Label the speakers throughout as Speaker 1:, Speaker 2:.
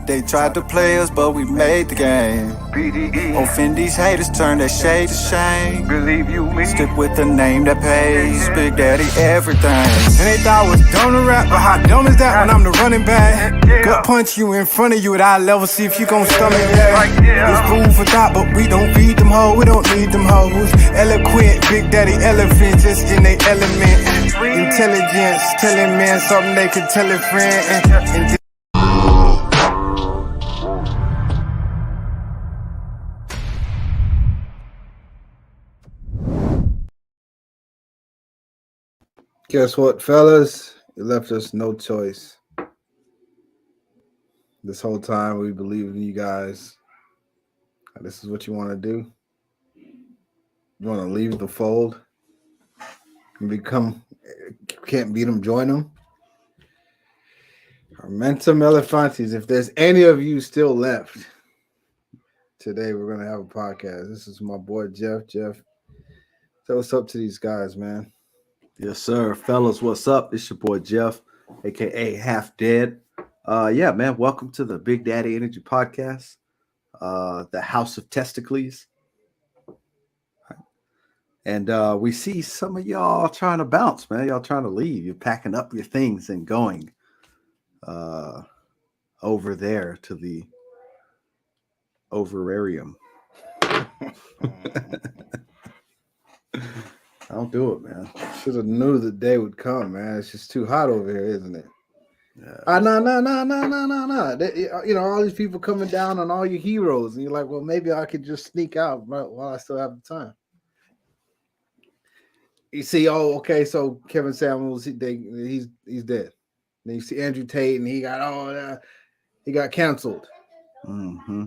Speaker 1: They tried to play us, but we made the game.
Speaker 2: BDE.
Speaker 1: Offend these haters, turn that shade to shame.
Speaker 2: Believe you me.
Speaker 1: Stick with the name that pays. Big Daddy everything. And they thought I was dumb to rap, but how dumb is that when I'm the running back? Good punch you in front of you at eye level, see if you gon' stomach that. It's food for thought, but we don't feed them hoes, we don't need them hoes. Eloquent, Big Daddy elephant, just in they element. Intelligence, telling men something they could tell a friend. And
Speaker 3: guess what, fellas? You left us no choice. This whole time we believed in you guys. This is what you want to do. You want to leave the fold and become, can't beat them, join them. Momentum Elefantes. If there's any of you still left, today we're going to have a podcast. This is my boy, Jeff. Jeff, tell what's up to these guys, man.
Speaker 4: Yes, sir. Fellas, what's up? It's your boy Jeff, aka Half Dead. Yeah, man. Welcome to the Big Daddy Energy Podcast, the House of Testicles. And we see some of y'all trying to bounce, man. Y'all trying to leave. You're packing up your things and going over there to the overarium. Don't do it, man.
Speaker 3: Should have knew the day would come, man. It's just too hot over here, isn't it?
Speaker 4: Yeah.
Speaker 3: No. You know, all these people coming down on all your heroes, and you're like, well, maybe I could just sneak out while I still have the time. You see, oh, okay, so Kevin Samuels, he's dead. Then you see Andrew Tate, and he got canceled.
Speaker 4: Mm-hmm.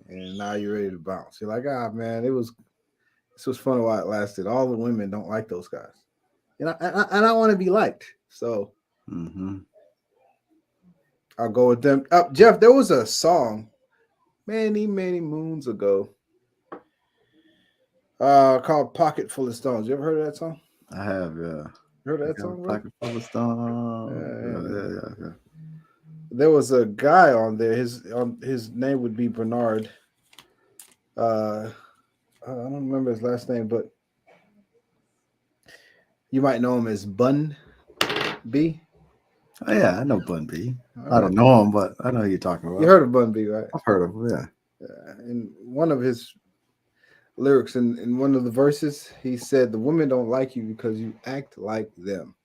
Speaker 3: And now you're ready to bounce. You're like, man, this was fun while it lasted. All the women don't like those guys. And I want to be liked. So I'll go with them. Jeff, there was a song many, many moons ago called Pocket Full of Stones. You ever heard of that song?
Speaker 4: I have, yeah.
Speaker 3: You heard of that song, bro?
Speaker 4: Pocket Full of Stones. Yeah.
Speaker 3: There was a guy on there. His name would be Bernard. I don't remember his last name, but you might know him as Bun B.
Speaker 4: Oh, yeah, I know Bun B. I don't know him, but I know who you're talking about.
Speaker 3: You heard of Bun B, right?
Speaker 4: I've heard of him, yeah.
Speaker 3: In one of his lyrics, in one of the verses, he said, "The women don't like you because you act like them.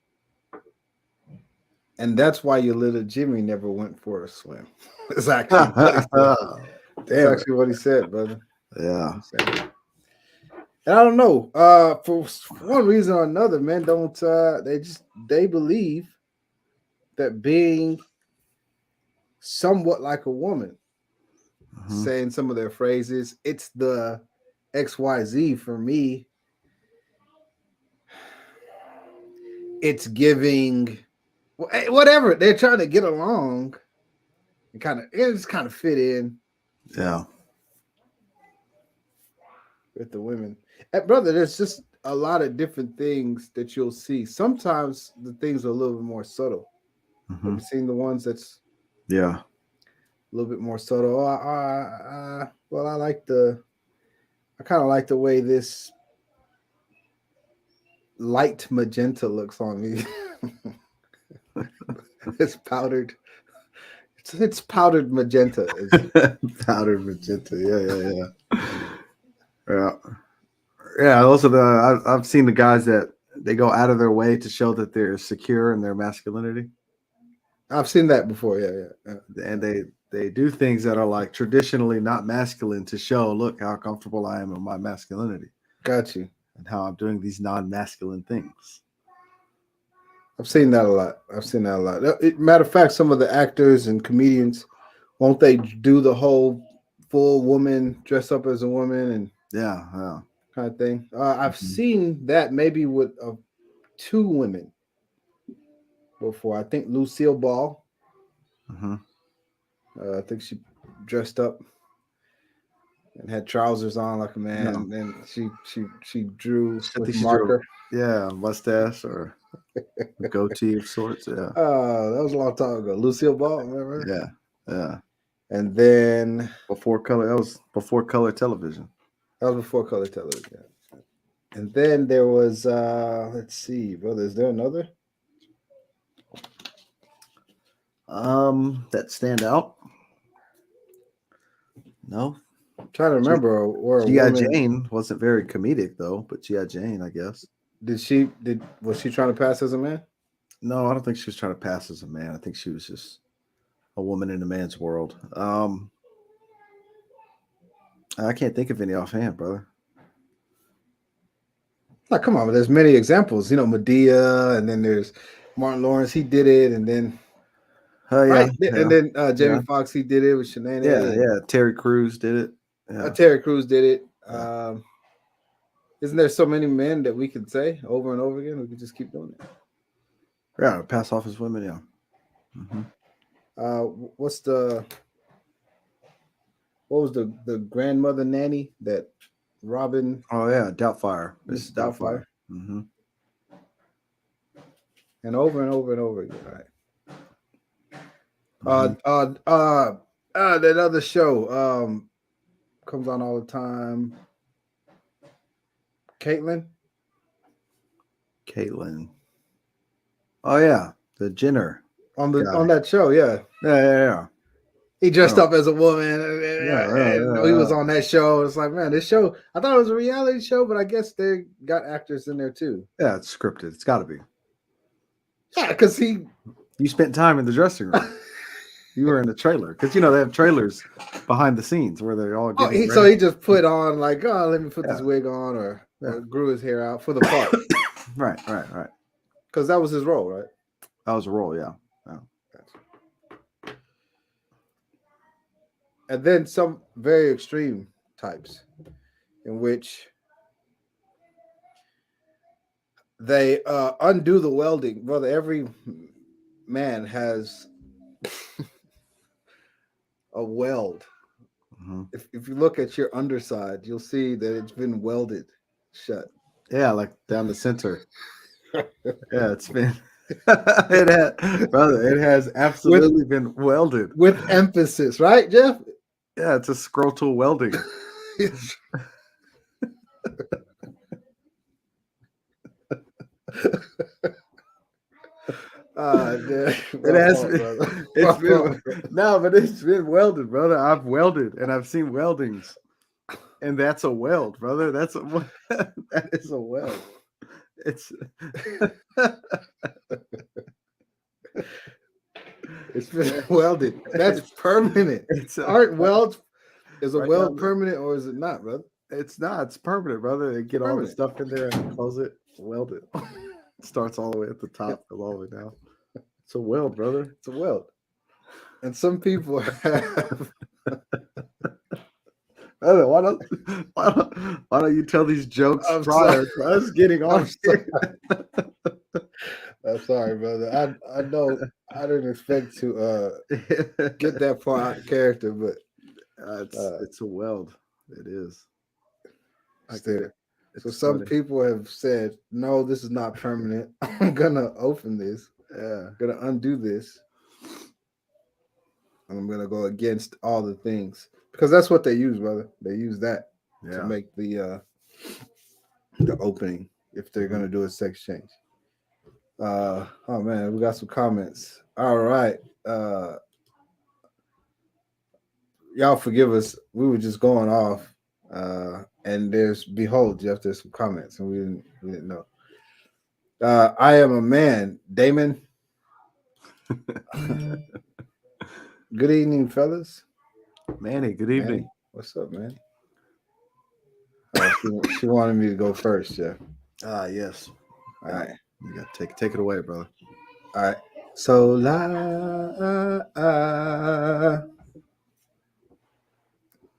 Speaker 3: And that's why your little Jimmy never went for a swim." It's actually what he said, brother.
Speaker 4: Yeah.
Speaker 3: And I don't know. For one reason or another, men don't. They believe that being somewhat like a woman, saying some of their phrases, it's the XYZ for me. It's giving whatever they're trying to get along and it's kind of fit in.
Speaker 4: Yeah.
Speaker 3: With the women. Brother, there's just a lot of different things that you'll see. Sometimes the things are a little bit more subtle. Have you seen the ones that's
Speaker 4: a
Speaker 3: little bit more subtle? Well, I kind of like the way this light magenta looks on me. It's powdered. It's powdered magenta.
Speaker 4: Powdered magenta. Yeah. Those are I've seen the guys that they go out of their way to show that they're secure in their masculinity.
Speaker 3: I've seen that before. Yeah.
Speaker 4: And they do things that are like traditionally not masculine to show, look how comfortable I am in my masculinity.
Speaker 3: Got you.
Speaker 4: And how I'm doing these non-masculine things.
Speaker 3: I've seen that a lot. Matter of fact, some of the actors and comedians, won't they do the whole full woman, dress up as a woman and
Speaker 4: yeah.
Speaker 3: kind of thing? I've seen that maybe with two women before. I think Lucille Ball. I think she dressed up and had trousers on like a man, and then she drew with marker.
Speaker 4: Mustache or a goatee of sorts. Yeah.
Speaker 3: That was a long time ago. Lucille Ball, remember?
Speaker 4: Yeah.
Speaker 3: And then
Speaker 4: before color. That was before color television.
Speaker 3: that was before color television. And then there was let's see, brother, is there another?
Speaker 4: That stand out. No,
Speaker 3: I'm trying to remember where a
Speaker 4: G.I.
Speaker 3: woman
Speaker 4: Jane wasn't very comedic though, but G.I. Jane, I guess.
Speaker 3: was she trying to pass as a man?
Speaker 4: No, I don't think she was trying to pass as a man. I think she was just a woman in a man's world. I can't think of any offhand, brother.
Speaker 3: Like, come on, there's many examples. You know, Medea, and then there's Martin Lawrence. He did it, and then
Speaker 4: Oh yeah,
Speaker 3: right,
Speaker 4: yeah,
Speaker 3: and then Jamie
Speaker 4: yeah.
Speaker 3: Foxx, he did it with Shanae.
Speaker 4: Yeah. Terry Crews did it. Yeah.
Speaker 3: Terry Crews did it.
Speaker 4: Yeah.
Speaker 3: Isn't there so many men that we could say over and over again? We could just keep doing it.
Speaker 4: Yeah, pass off as women. Yeah. Mm-hmm.
Speaker 3: What was the grandmother nanny that Robin?
Speaker 4: Oh yeah, Doubtfire.
Speaker 3: Miss
Speaker 4: Mrs. Doubtfire.
Speaker 3: Doubtfire.
Speaker 4: Mm-hmm.
Speaker 3: And over and over and over again. Right.
Speaker 4: Mm-hmm.
Speaker 3: That other show comes on all the time. Caitlin.
Speaker 4: Oh yeah, the Jenner
Speaker 3: On
Speaker 4: guy.
Speaker 3: that show, yeah.
Speaker 4: Yeah.
Speaker 3: He dressed up as a woman, and he was on that show. It's like, man, this show, I thought it was a reality show, but I guess they got actors in there too.
Speaker 4: Yeah, it's scripted. It's got to be.
Speaker 3: Yeah, because
Speaker 4: you spent time in the dressing room. You were in the trailer because they have trailers behind the sines where they're all getting
Speaker 3: so he just put on like, oh, let me put this wig on, or grew his hair out for the part.
Speaker 4: Right.
Speaker 3: Because that was his role, right?
Speaker 4: That was a role, yeah.
Speaker 3: And then some very extreme types in which they undo the welding. Brother, every man has a weld. Mm-hmm. If you look at your underside, you'll see that it's been welded shut.
Speaker 4: Yeah, like down the center. Yeah, it's been it has absolutely been welded.
Speaker 3: With emphasis, right, Jeff?
Speaker 4: Yeah, it's a scrotal welding. It's been welded, brother. I've welded and I've seen weldings, and that's a weld, brother. That is a weld. It's
Speaker 3: it's been welded. That's permanent. Aren't welds? Is a weld permanent or is it not, brother?
Speaker 4: It's not. It's permanent, brother. They get all the stuff in there and close it, weld it. It starts all the way at the top, goes all the way down. It's a weld, brother.
Speaker 3: It's a weld. And some people have.
Speaker 4: Brother, why don't you tell these jokes prior to us getting on here?
Speaker 3: I'm sorry, brother. I know I didn't expect to get that far out of character, but
Speaker 4: it's a weld. It is.
Speaker 3: So some people have said, no, this is not permanent. I'm gonna open this. Yeah, I'm gonna undo this. And I'm gonna go against all the things. Because that's what they use, brother. They use that to make the opening if they're gonna do a sex change. Oh man, we got some comments. All right. Y'all forgive us. We were just going off. And there's Jeff, there's some comments, and we didn't know. I am a man, Damon. Good evening, fellas.
Speaker 4: Manny, good evening.
Speaker 3: Manny, what's up, man? She wanted me to go first, Jeff.
Speaker 4: Yes.
Speaker 3: All right.
Speaker 4: You got to take it away, brother.
Speaker 3: All right. So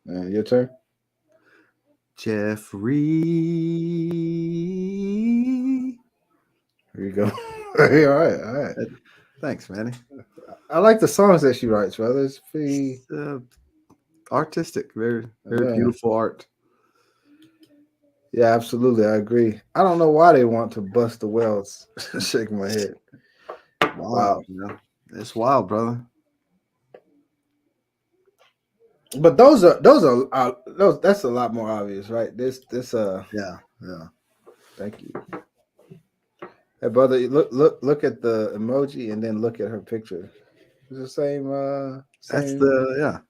Speaker 3: your turn.
Speaker 4: Jeffrey.
Speaker 3: Here you go. All right.
Speaker 4: Thanks, Manny.
Speaker 3: I like the songs that she writes, brother. It's pretty
Speaker 4: artistic, very beautiful art.
Speaker 3: Yeah, absolutely. I agree. I don't know why they want to bust the welds. Shaking my head.
Speaker 4: Wow. It's wild, brother.
Speaker 3: But those are those. That's a lot more obvious, right? This.
Speaker 4: Yeah.
Speaker 3: Thank you. Hey, brother, look at the emoji and then look at her picture. It's the same
Speaker 4: That's
Speaker 3: same
Speaker 4: the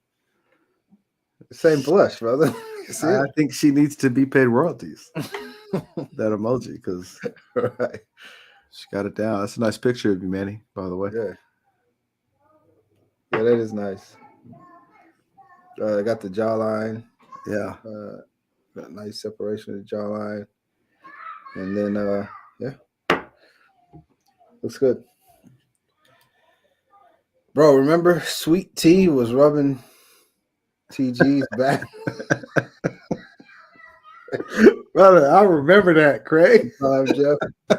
Speaker 3: same blush, brother. You see
Speaker 4: I
Speaker 3: it?
Speaker 4: think she needs to be paid royalties. That emoji, because
Speaker 3: Right.
Speaker 4: she got it down. That's a nice picture of you, Manny, by the way.
Speaker 3: Yeah. Yeah, that is nice. I got the jawline.
Speaker 4: Yeah.
Speaker 3: Got nice separation of the jawline. And then yeah, looks good. Bro, remember Sweet Tea was rubbing TG's back?
Speaker 4: Brother, I remember that, Craig.
Speaker 3: Jeff. I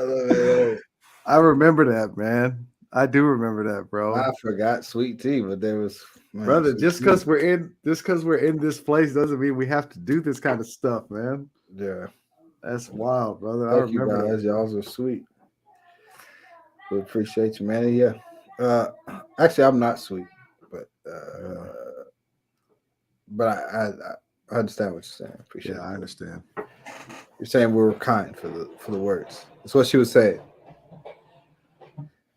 Speaker 3: love it.
Speaker 4: I remember that, man. I do remember that, bro.
Speaker 3: I forgot Sweet Tea, but there was
Speaker 4: Brother,
Speaker 3: Sweet
Speaker 4: just
Speaker 3: Tea.
Speaker 4: because we're in this place doesn't mean we have to do this kind of stuff, man.
Speaker 3: Yeah.
Speaker 4: That's wild, brother.
Speaker 3: Thank
Speaker 4: I
Speaker 3: you
Speaker 4: remember
Speaker 3: guys.
Speaker 4: that.
Speaker 3: Y'all are sweet. We appreciate you, man. Yeah. Actually, I'm not sweet, but I understand what you're saying. Appreciate
Speaker 4: Yeah,
Speaker 3: it.
Speaker 4: I understand.
Speaker 3: You're saying we were kind for the words. That's what she was saying.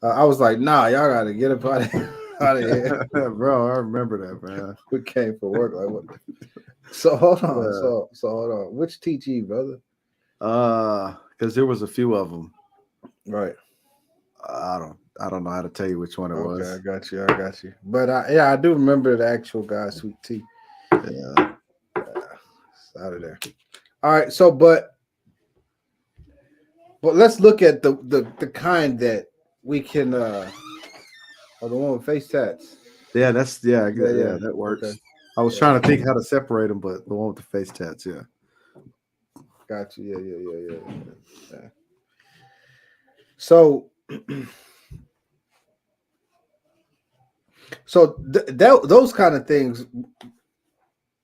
Speaker 3: I was like, nah, y'all gotta get up out of here.
Speaker 4: Bro, I remember that, man.
Speaker 3: We came for work. Like what? So hold on.
Speaker 4: Yeah.
Speaker 3: So hold on. Which TG, brother?
Speaker 4: Because there was a few of them.
Speaker 3: Right.
Speaker 4: I don't know how to tell you which one it was.
Speaker 3: Okay, I got you. But I do remember the actual guy, Sweet Tea.
Speaker 4: Yeah.
Speaker 3: It's out of there. All right. So, but let's look at the kind that we can. The one with face tats.
Speaker 4: Yeah, that works.
Speaker 3: Okay.
Speaker 4: I was trying to think how to separate them, but the one with the face tats, yeah.
Speaker 3: Got you. Yeah. So, those kind of things,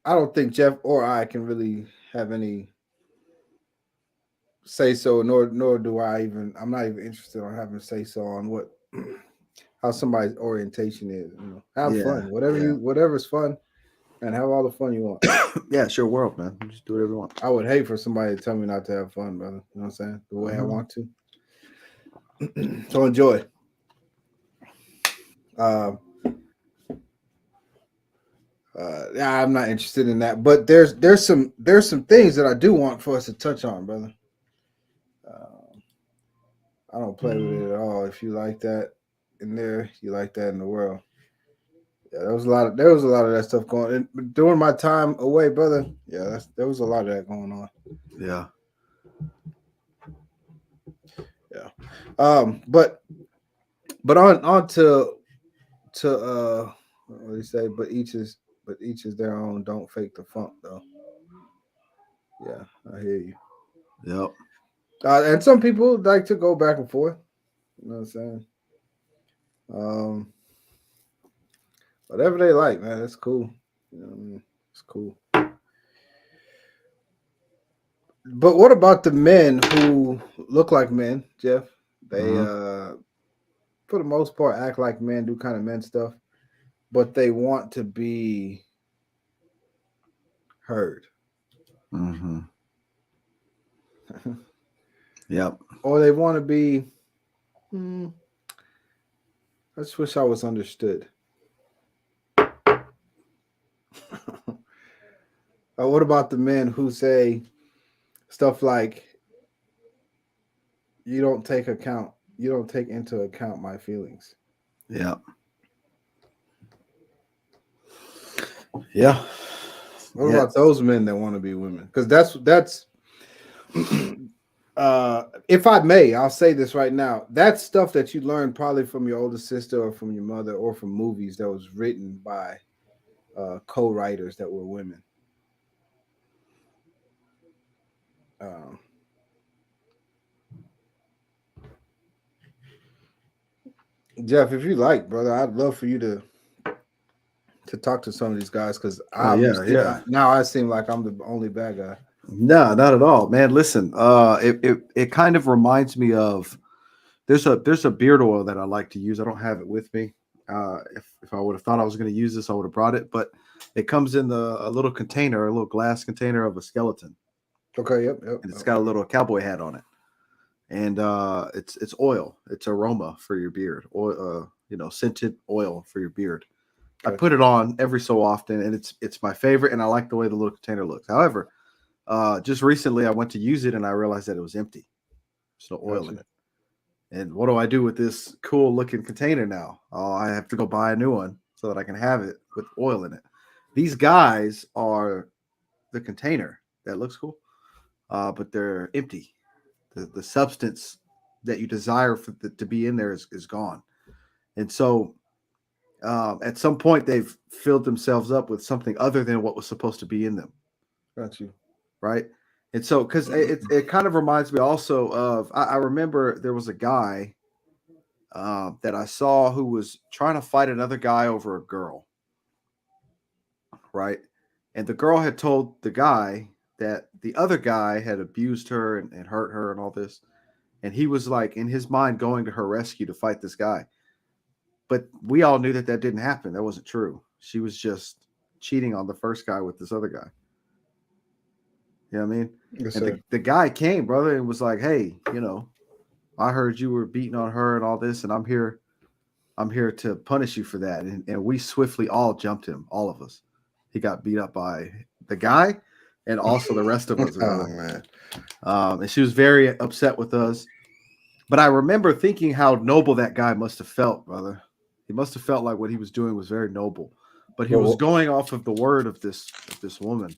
Speaker 3: I don't think Jeff or I can really have any say so, nor do I even. I'm not even interested on having say so on what how somebody's orientation is. Have fun, whatever's fun, and have all the fun you want.
Speaker 4: Yeah, it's your world, man. Just do whatever you want.
Speaker 3: I would hate for somebody to tell me not to have fun, brother. You know what I'm saying? The way I want to. So enjoy. Yeah, I'm not interested in that. But there's some things that I do want for us to touch on, brother. I don't play with it at all. If you like that in there, you like that in the world. Yeah, there was a lot of that stuff going on. During my time away, brother. Yeah, there was a lot of that going on.
Speaker 4: Yeah.
Speaker 3: But on to what do you say? But each is their own. Don't fake the funk, though. Yeah, I hear you.
Speaker 4: Yep.
Speaker 3: And some people like to go back and forth. You know what I'm saying? Whatever they like, man. That's cool. You know what I mean? It's cool. But what about the men who look like men, Jeff? They for the most part act like men, do kind of men stuff, but they want to be heard.
Speaker 4: Mm-hmm. Yep.
Speaker 3: Or they want to be I just wish I was understood. What about the men who say stuff like, you don't take into account my feelings?
Speaker 4: Yeah. Yeah.
Speaker 3: What about those men that want to be women? Because that's if I may, I'll say this right now. That's stuff that you learned probably from your older sister or from your mother or from movies that was written by co-writers that were women. Jeff, if you like, brother, I'd love for you to talk to some of these guys, because now I seem like I'm the only bad guy.
Speaker 4: No, not at all, man. Listen, it kind of reminds me of there's a beard oil that I like to use. I don't have it with me. If I would have thought I was going to use this, I would have brought it. But it comes in a little container, a little glass container of a skeleton,
Speaker 3: Okay. Yep.
Speaker 4: and it's got a little cowboy hat on it. And it's oil. It's aroma for your beard, or scented oil for your beard. I
Speaker 3: Okay.
Speaker 4: put it on every so often, and it's my favorite, and I like the way the little container looks. However, just recently I went to use it, and I realized that it was empty. There's no oil in it. And what do I do with this cool looking container now? Oh, I have to go buy a new one so that I can have it with oil in it. These guys are the container that looks cool, but they're empty. The substance that you desire to be in there is gone. And so at some point, they've filled themselves up with something other than what was supposed to be in them.
Speaker 3: Got you.
Speaker 4: Right. And so, because it kind of reminds me also of, I remember there was a guy that I saw who was trying to fight another guy over a girl. Right. And the girl had told the guy that the other guy had abused her and hurt her and all this. And he was like, in his mind, going to her rescue to fight this guy. But we all knew that didn't happen. That wasn't true. She was just cheating on the first guy with this other guy. You know what I mean?
Speaker 3: Yes,
Speaker 4: and the guy came, brother, and was like, hey, I heard you were beating on her and all this, and I'm here to punish you for that. And we swiftly all jumped him, all of us. He got beat up by the guy and also the rest of us.
Speaker 3: Oh, man.
Speaker 4: And she was very upset with us. But I remember thinking how noble that guy must have felt, brother. He must have felt like what he was doing was very noble. But he was going off of the word of this woman.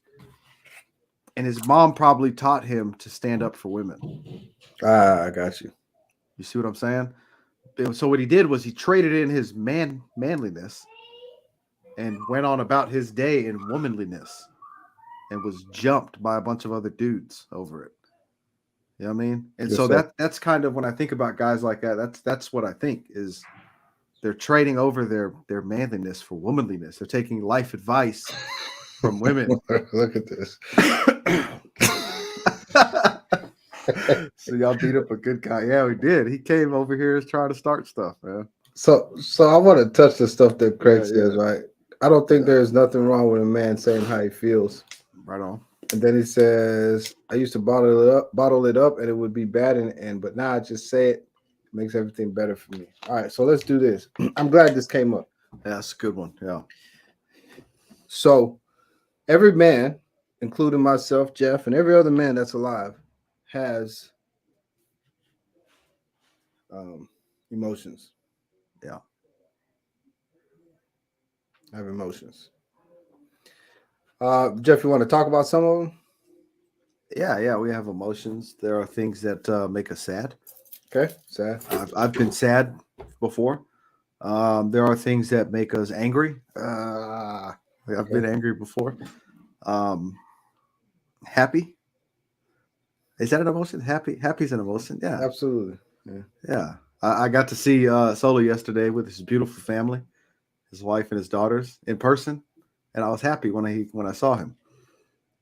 Speaker 4: And his mom probably taught him to stand up for women.
Speaker 3: I got you.
Speaker 4: You see what I'm saying? So what he did was he traded in his manliness and went on about his day in womanliness and was jumped by a bunch of other dudes over it. You know what I mean? And
Speaker 3: Yes,
Speaker 4: so
Speaker 3: sir.
Speaker 4: that's kind of when I think about guys like that, that's what I think is they're trading over their manliness for womanliness. They're taking life advice from women.
Speaker 3: Look at this.
Speaker 4: So y'all beat up a good guy. Yeah, we did. He came over here trying to start stuff, man.
Speaker 3: So I want to touch the stuff that Craig
Speaker 4: Yeah,
Speaker 3: says, right? I don't think there's nothing wrong with a man saying how he feels.
Speaker 4: Right on.
Speaker 3: And then he says, I used to bottle it up, and it would be bad, but now I just say it. It makes everything better for me. All right, so let's do this. I'm glad this came up.
Speaker 4: Yeah, that's a good one. Yeah.
Speaker 3: So every man, including myself, Jeff, and every other man that's alive, has emotions.
Speaker 4: Yeah.
Speaker 3: I have emotions. Jeff, you want to talk about some of them?
Speaker 4: Yeah, we have emotions. There are things that make us sad.
Speaker 3: Okay, sad.
Speaker 4: I've been sad before. There are things that make us angry. I've been angry before. Happy. Is that an emotion? Happy's an emotion. Yeah,
Speaker 3: Absolutely.
Speaker 4: yeah. I got to see Solo yesterday with his beautiful family, his wife and his daughters in person, and I was happy when I saw him.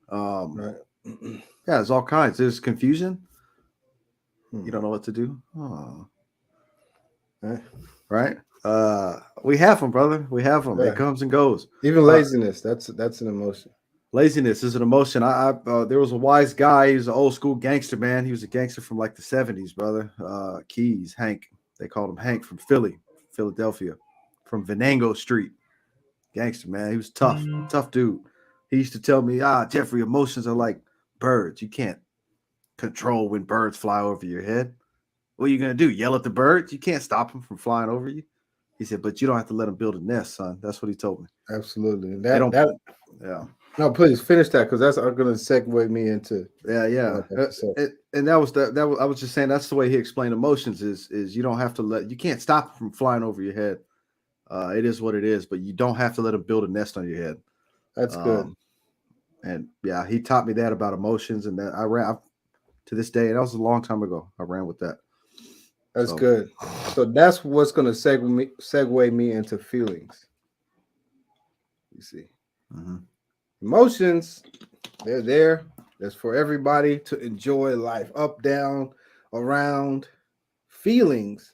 Speaker 3: Right.
Speaker 4: Yeah, there's all kinds. There's confusion. You don't know what to do. Oh. Right? We have them, brother. We have them.
Speaker 3: Yeah.
Speaker 4: It comes and goes.
Speaker 3: Even laziness, that's an emotion.
Speaker 4: Laziness is an emotion. There was a wise guy. He was an old school gangster, man. He was a gangster from like the 70s, brother. Keys, Hank. They called him Hank from Philadelphia, from Venango Street. Gangster, man. He was tough, tough dude. He used to tell me, Jeffrey, emotions are like birds. You can't control when birds fly over your head. What are you going to do? Yell at the birds? You can't stop them from flying over you. He said, but you don't have to let them build a nest, son. That's what he told me.
Speaker 3: Absolutely.
Speaker 4: Yeah.
Speaker 3: No, please finish that because that's going to segue me into.
Speaker 4: Yeah. And I was just saying that's the way he explained emotions is you don't have to you can't stop them from flying over your head. It is what it is, but you don't have to let them build a nest on your head.
Speaker 3: That's good.
Speaker 4: And yeah, he taught me that about emotions, and that I ran to this day. And that was a long time ago. I ran with that.
Speaker 3: That's good. So that's what's going to segue me into feelings. You see, emotions, they're there. That's for everybody to enjoy life, up, down, around. Feelings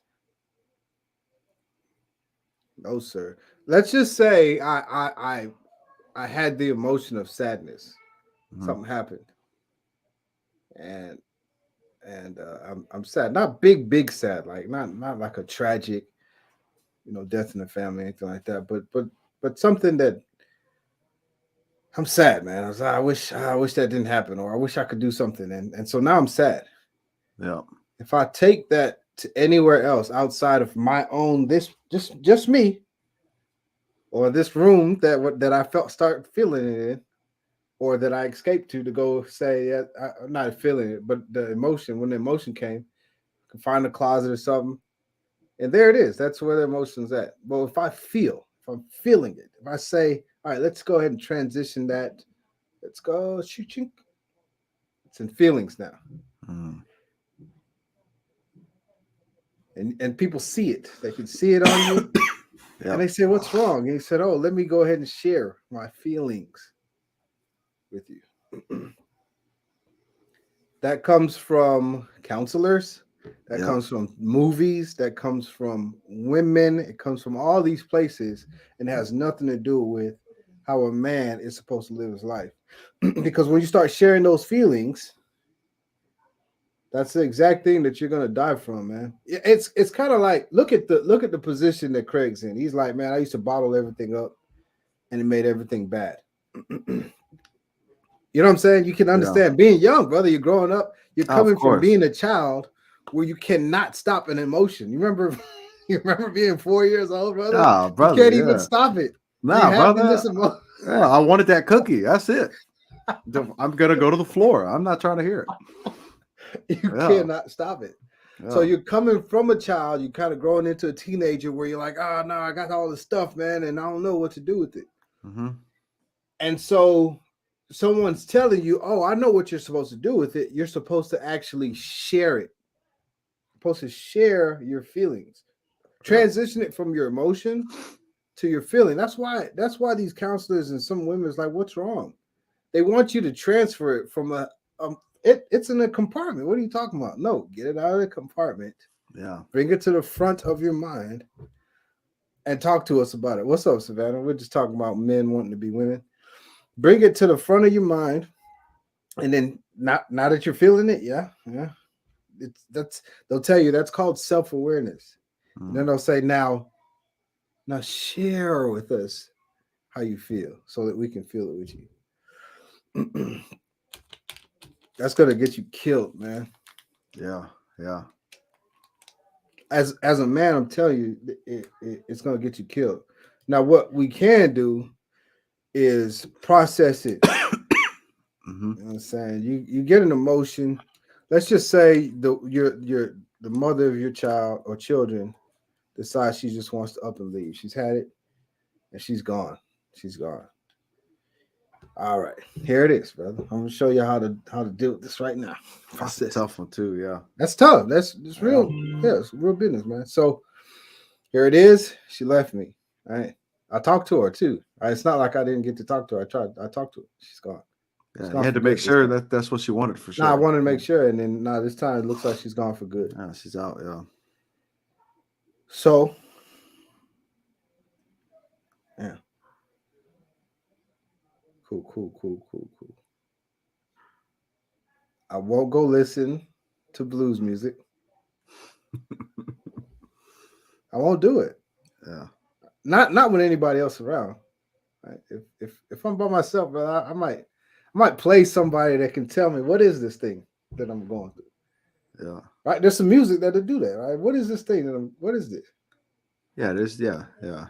Speaker 3: No, sir. Let's just say I had the emotion of sadness.
Speaker 4: Mhm.
Speaker 3: Something happened, and I'm sad. Not big sad, like not like a tragic, death in the family, anything like that. But something that I'm sad, man. I wish that didn't happen, or I wish I could do something, and so now I'm sad.
Speaker 4: Yeah.
Speaker 3: If I take that to anywhere else outside of my own, this just me, or this room that I felt start feeling it in, or that I escaped to go say, yeah, I'm not feeling it, but the emotion, when the emotion came, I can find a closet or something, and there it is. That's where the emotion's at. But if I'm feeling it, if I say, all right, let's go ahead and transition that, let's go, shooting, it's in feelings now,
Speaker 4: Mm.
Speaker 3: and people see it. They can see it on you, and
Speaker 4: Yep.
Speaker 3: they say, what's wrong? And he said, oh, let me go ahead and share my feelings with you. That comes from counselors, that
Speaker 4: Yep.
Speaker 3: comes from movies, that comes from women, it comes from all these places, and has nothing to do with how a man is supposed to live his life. Because when you start sharing those feelings, that's the exact thing that you're gonna die from, man. It's kind of like look at the position that Craig's in. He's like, man, I used to bottle everything up, and it made everything bad. You know what I'm saying? You can
Speaker 4: Yeah.
Speaker 3: understand being young, brother. You're growing up. You're
Speaker 4: Of
Speaker 3: coming from
Speaker 4: course.
Speaker 3: being a child where you cannot stop an emotion. You remember, you remember being 4 years old, brother?
Speaker 4: Ah,
Speaker 3: You
Speaker 4: brother.
Speaker 3: can't even
Speaker 4: Yeah.
Speaker 3: stop it. You
Speaker 4: Nah,
Speaker 3: having
Speaker 4: brother.
Speaker 3: this emotion.
Speaker 4: Yeah, I wanted that cookie. That's it. I'm gonna go to the floor. I'm not trying to hear it.
Speaker 3: You
Speaker 4: Yeah.
Speaker 3: cannot stop it. So
Speaker 4: Yeah.
Speaker 3: you're coming from a child, you're kind of growing into a teenager where you're like, oh no, I got all this stuff, man, and I don't know what to do with it.
Speaker 4: Mm-hmm.
Speaker 3: And so someone's telling you, oh, I know what you're supposed to do with it. You're supposed to actually share it. You're supposed to share your feelings.
Speaker 4: Yeah.
Speaker 3: Transition it from your emotion to your feeling. That's why these counselors and some women is like, what's wrong? They want you to transfer it from it's in a compartment. What are you talking about? No, get it out of the compartment.
Speaker 4: Yeah.
Speaker 3: Bring it to the front of your mind and talk to us about it. What's up, Savannah? We're just talking about men wanting to be women. Bring it to the front of your mind, and then now that you're feeling it, yeah. That's they'll tell you that's called self-awareness. And then
Speaker 4: Mm.
Speaker 3: they'll say, now share with us how you feel so that we can feel it with you. That's gonna get you killed, man.
Speaker 4: Yeah. Yeah.
Speaker 3: As a man, I'm telling you, it's gonna get you killed. Now, what we can do is process it.
Speaker 4: Mm-hmm.
Speaker 3: You know what I'm saying? You get an emotion. Let's just say the mother of your child or children decides she just wants to up and leave. She's had it and she's gone. She's gone. All right, here it is, brother. I'm gonna show you how to deal with this right now.
Speaker 4: That's a
Speaker 3: Process.
Speaker 4: tough one too. Yeah.
Speaker 3: That's tough. That's
Speaker 4: Yeah.
Speaker 3: real. Yeah, it's real business, man. So here it is. She left me. All right. I talked to her too. It's not like I didn't get to talk to her. I talked to her. She's gone. She's
Speaker 4: Yeah. You
Speaker 3: gone
Speaker 4: had
Speaker 3: for
Speaker 4: to make
Speaker 3: good this
Speaker 4: sure
Speaker 3: time.
Speaker 4: that that's what you wanted for
Speaker 3: Nah, I
Speaker 4: sure.
Speaker 3: wanted to make sure, and then this time it looks like she's gone for good.
Speaker 4: Yeah. She's out. Yeah.
Speaker 3: So yeah, cool. I won't go listen to blues music. I won't do it.
Speaker 4: Yeah.
Speaker 3: Not with anybody else around. Right? If I'm by myself, bro, I might play somebody that can tell me what is this thing that I'm going through.
Speaker 4: Yeah.
Speaker 3: Right? There's some music that'll do that. Right? What is this thing what is this?
Speaker 4: Yeah. There's. Yeah. Yeah.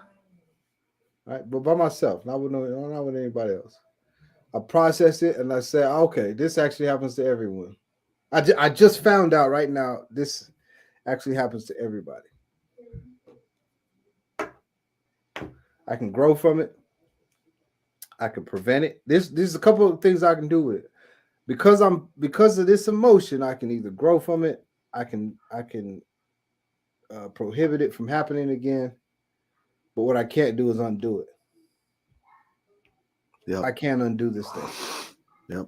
Speaker 3: Right? But by myself, not with anybody else. I process it and I say, okay, this actually happens to everyone. I just found out right now this actually happens to everybody. I can grow from it. I can prevent it. There's a couple of things I can do with it. Because of this emotion, I can either grow from it, I can prohibit it from happening again. But what I can't do is undo it.
Speaker 4: Yep.
Speaker 3: I can't undo this thing.
Speaker 4: Yep.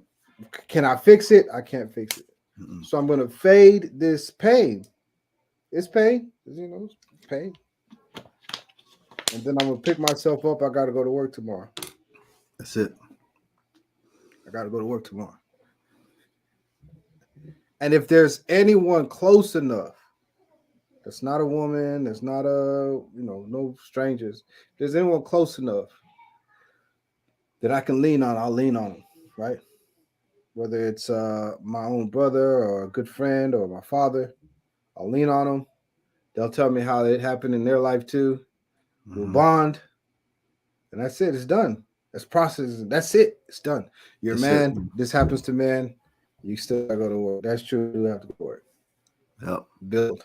Speaker 3: Can I fix it? I can't fix it.
Speaker 4: Mm-mm.
Speaker 3: So I'm gonna fade this pain. It's pain, it's pain. and then I'm gonna pick myself up. I got to go to work tomorrow.
Speaker 4: That's it.
Speaker 3: I got to go to work tomorrow. And if there's anyone close enough, that's not a woman, that's not no strangers. If there's anyone close enough that I can lean on, I'll lean on them, right? Whether it's my own brother or a good friend or my father, I'll lean on them. They'll tell me how it happened in their life too. We'll bond, and that's it. It's done. That's process. That's it. It's done. You're a man. This happens to men. You still gotta go to work. That's true. You have to go to work.
Speaker 4: Yep.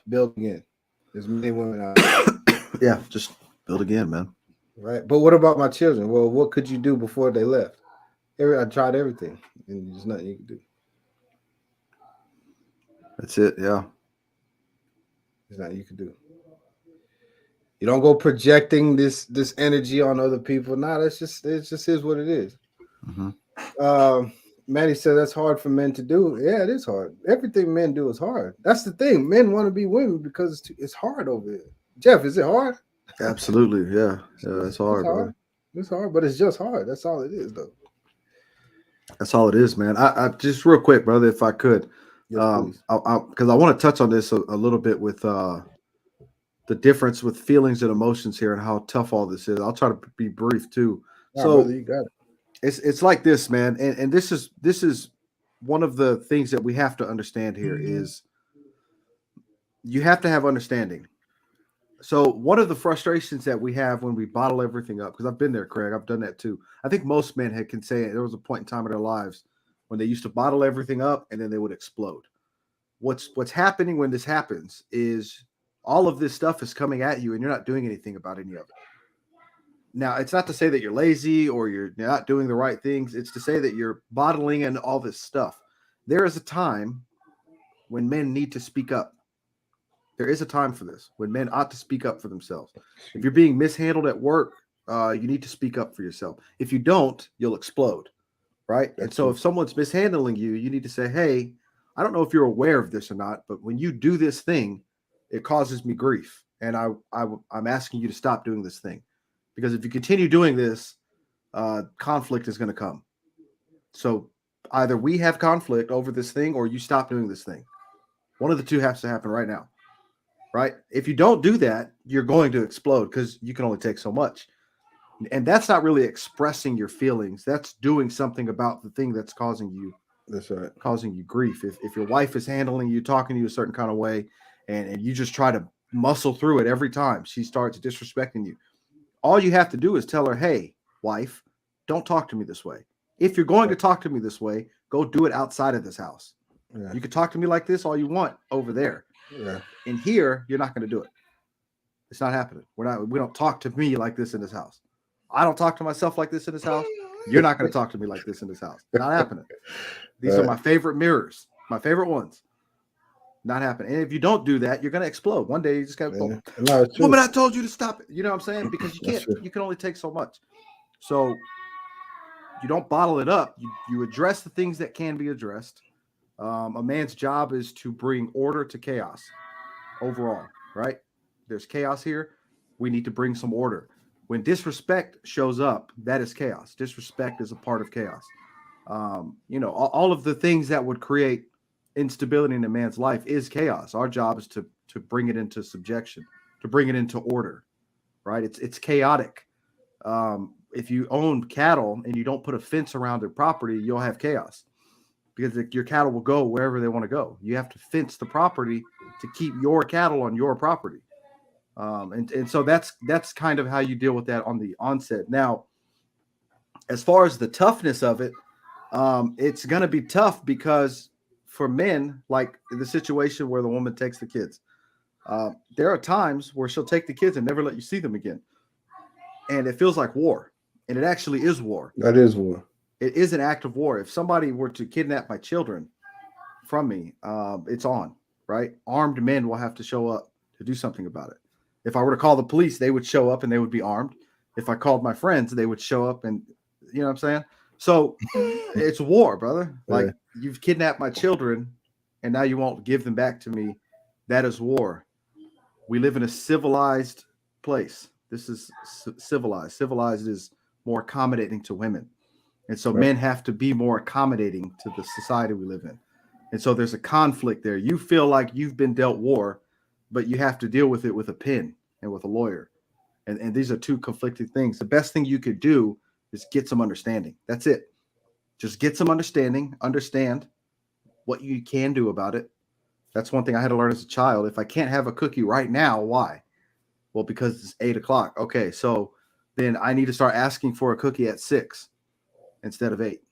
Speaker 3: Build again. There's many women out there.
Speaker 4: Yeah, just build again, man.
Speaker 3: Right. But what about my children? Well, what could you do before they left? I tried everything, and there's nothing you can do.
Speaker 4: That's it. Yeah.
Speaker 3: There's nothing you can do. You don't go projecting this energy on other people. Nah, it just is what it is. Manny said that's hard for men to do. Yeah, it is hard. Everything men do is hard. That's the thing. Men want to be women because it's hard over here. Jeff, is it hard?
Speaker 4: Absolutely. Yeah. Yeah, it's hard, bro.
Speaker 3: It's hard, but it's just hard. That's all it is, though.
Speaker 4: That's all it is, man. I just real quick, brother, if I could,
Speaker 3: yes,
Speaker 4: because I want to touch on this a little bit with the difference with feelings and emotions here and how tough all this is. I'll try to be brief too. So
Speaker 3: brother, you got it.
Speaker 4: It's like this, man, and this is one of the things that we have to understand here is you have to have understanding. So one of the frustrations that we have when we bottle everything up, because I've been there, Craig, I've done that too. I think most men can say it. There was a point in time in their lives when they used to bottle everything up and then they would explode. What's happening when this happens is all of this stuff is coming at you and you're not doing anything about any of it. Now, it's not to say that you're lazy or you're not doing the right things. It's to say that you're bottling in all this stuff. There is a time when men need to speak up. There is a time for this when men ought to speak up for themselves. If you're being mishandled at work, you need to speak up for yourself. If you don't, you'll explode, right? And so if someone's mishandling you, you need to say, hey, I don't know if you're aware of this or not, but when you do this thing, it causes me grief. And I'm asking you to stop doing this thing. Because if you continue doing this, conflict is going to come. So either we have conflict over this thing or you stop doing this thing. One of the two has to happen right now. Right? If you don't do that, you're going to explode because you can only take so much. And that's not really expressing your feelings. That's doing something about the thing that's causing you.
Speaker 3: That's right.
Speaker 4: Causing you grief. If your wife is handling you, talking to you a certain kind of way, and you just try to muscle through it every time she starts disrespecting you, all you have to do is tell her, hey, wife, don't talk to me this way. If you're going to talk to me this way, go do it outside of this house. Yeah. You can talk to me like this all you want over there.
Speaker 3: Yeah.
Speaker 4: In here, you're not going to do it. It's not happening. We don't talk to me like this in this house. I don't talk to myself like this in this house. You're not going to talk to me like this in this house. Not happening. These are my favorite mirrors, my favorite ones. Not happening. And if you don't do that, you're going to explode. One day you just got to go, woman, I told you to stop it. You know what I'm saying? Because you can't, you can only take so much. So you don't bottle it up. You address the things that can be addressed. A man's job is to bring order to chaos overall, right? There's chaos here. We need to bring some order. When disrespect shows up, that is chaos. Disrespect is a part of chaos. All of the things that would create instability in a man's life is chaos. Our job is to bring it into subjection, to bring it into order, right? It's chaotic. If you own cattle and you don't put a fence around their property, you'll have chaos. Because your cattle will go wherever they want to go. You have to fence the property to keep your cattle on your property. And so that's kind of how you deal with that on the onset. Now, as far as the toughness of it, it's going to be tough because for men, like the situation where the woman takes the kids, there are times where she'll take the kids and never let you see them again. And it feels like war. And it actually is war.
Speaker 3: That is war.
Speaker 4: It is an act of war. If somebody were to kidnap my children from me, it's on, right? Armed men will have to show up to do something about it. If I were to call the police, they would show up and they would be armed. If I called my friends, they would show up and, you know what I'm saying? So it's war, brother. Like you've kidnapped my children and now you won't give them back to me. That is war. We live in a civilized place. This is civilized. Civilized is more accommodating to women. And so
Speaker 3: Right.
Speaker 4: men have to be more accommodating to the society we live in. And so there's a conflict there. You feel like you've been dealt war, but you have to deal with it with a pen and with a lawyer. And these are two conflicting things. The best thing you could do is get some understanding. That's it. Just get some understanding, understand what you can do about it. That's one thing I had to learn as a child. If I can't have a cookie right now, why? Well, because it's 8 o'clock. Okay, so then I need to start asking for a cookie at 6 instead of 8,